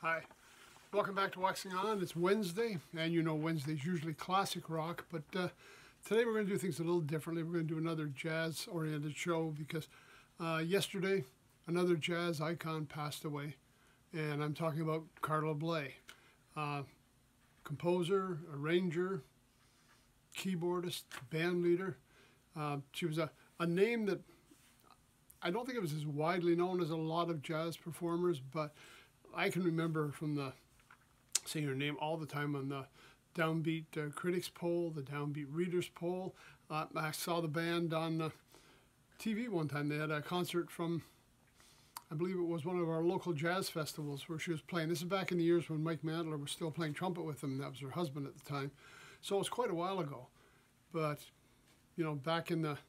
Hi, welcome back to Waxing On. It's Wednesday, and you know Wednesday's usually classic rock, but today we're going to do things a little differently. We're going to do another jazz-oriented show because yesterday another jazz icon passed away, and I'm talking about Carla Bley, composer, arranger, keyboardist, band leader. She was a name that I don't think it was as widely known as a lot of jazz performers, but I can remember from seeing her name all the time on the Downbeat Critics poll, the Downbeat Readers poll. I saw the band on TV one time. They had a concert from, I believe it was one of our local jazz festivals where she was playing. This is back in the years when Mike Mandler was still playing trumpet with them. That was her husband at the time. So it was quite a while ago. But, you know, back in the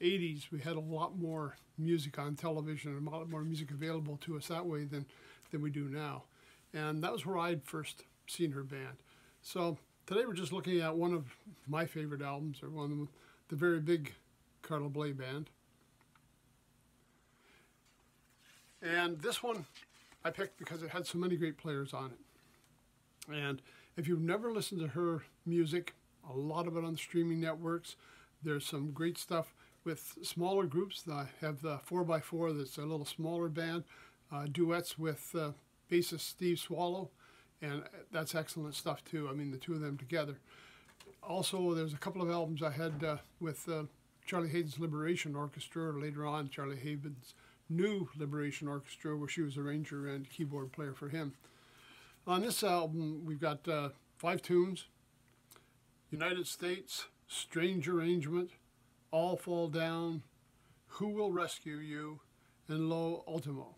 80s, we had a lot more music on television and a lot more music available to us that way than we do now. And that was where I'd first seen her band. So today we're just looking at one of my favorite albums, or one of the very big Carla Bley band. And this one I picked because it had so many great players on it. And if you've never listened to her music, a lot of it on the streaming networks, there's some great stuff with smaller groups. I have the 4x4 that's a little smaller band, duets with bassist Steve Swallow, and that's excellent stuff too. I mean, the two of them together. Also, there's a couple of albums I had with Charlie Hayden's Liberation Orchestra, or later on Charlie Hayden's new Liberation Orchestra, where she was arranger and keyboard player for him. On this album, we've got 5 tunes: United States, Strange Arrangement, All Fall Down, Who Will Rescue You, and Lo Ultimo.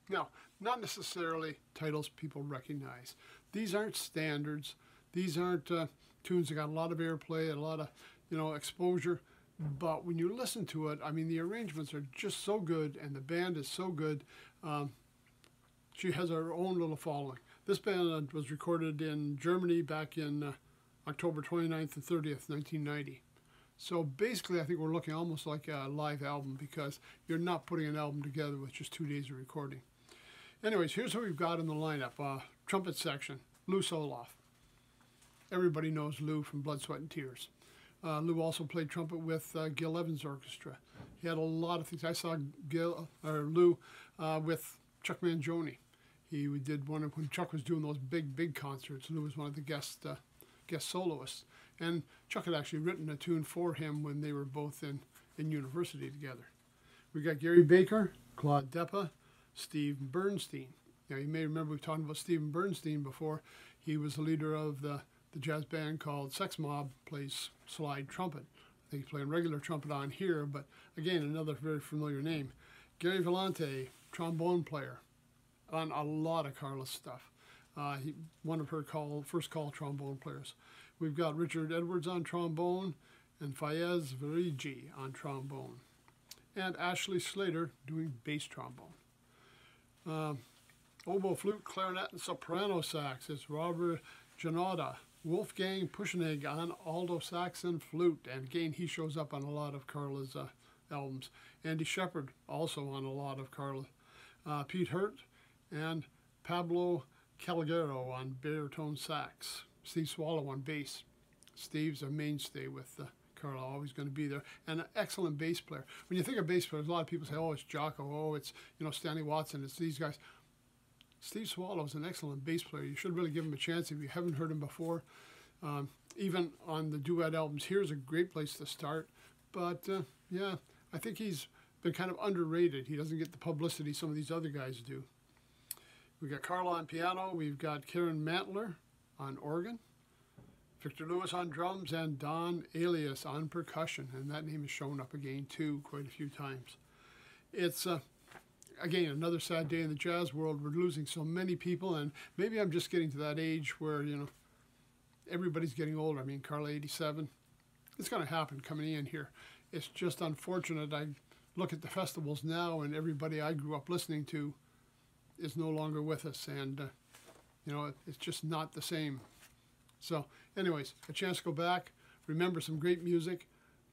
Now, not necessarily titles people recognize. These aren't standards. These aren't tunes that got a lot of airplay and a lot of, exposure. But when you listen to it, I mean, the arrangements are just so good, and the band is so good. She has her own little following. This band was recorded in Germany back in October 29th and 30th, 1990. So basically, I think we're looking almost like a live album, because you're not putting an album together with just 2 days of recording. Anyways, here's what we've got in the lineup. Trumpet section, Lou Soloff. Everybody knows Lou from Blood, Sweat, and Tears. Lou also played trumpet with Gil Evans' orchestra. He had a lot of things. I saw Lou with Chuck Mangione. He did one of, when Chuck was doing those big concerts, Lou was one of the guest soloists. And Chuck had actually written a tune for him when they were both in university together. We got Gary Baker, Claude Deppa, Steve Bernstein. Now, you may remember we talked about Steve Bernstein before. He was the leader of the jazz band called Sex Mob, plays slide trumpet. I think he's playing regular trumpet on here, but again, another very familiar name. Gary Vellante, trombone player on a lot of Carla's stuff. One of her first call trombone players. We've got Richard Edwards on trombone and Fayez Verigi on trombone. And Ashley Slater doing bass trombone. Oboe, flute, clarinet, and soprano sax is Robert Janota. Wolfgang Puschnig on alto sax and flute. And again, he shows up on a lot of Carla's albums. Andy Shepard also on a lot of Carla. Pete Hurt and Pablo Calogero on baritone sax. Steve Swallow on bass. Steve's a mainstay with Carla, always going to be there, and an excellent bass player. When you think of bass players, a lot of people say, oh, it's Jocko, oh, it's Stanley Watson, it's these guys. Steve Swallow is an excellent bass player. You should really give him a chance if you haven't heard him before. Even on the duet albums, here's a great place to start. But yeah, I think he's been kind of underrated. He doesn't get the publicity some of these other guys do. We've got Carla on piano. We've got Karen Mantler on organ. Victor Lewis on drums, and Don Alias on percussion, and that name has shown up again too quite a few times. It's again another sad day in the jazz world. We're losing so many people, and maybe I'm just getting to that age where everybody's getting older. I mean, Carla 87. It's going to happen coming in here. It's just unfortunate. I look at the festivals now, and everybody I grew up listening to is no longer with us, and it's just not the same. So anyways, a chance to go back, remember some great music,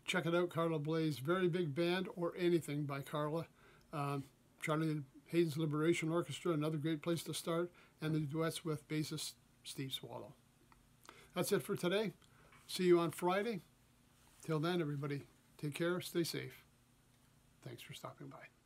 check it out, Carla Bley's very big band, or anything by Carla. Charlie Hayden's Liberation Orchestra, another great place to start, and the duets with bassist Steve Swallow. That's it for today. See you on Friday. Till then, everybody, take care, stay safe. Thanks for stopping by.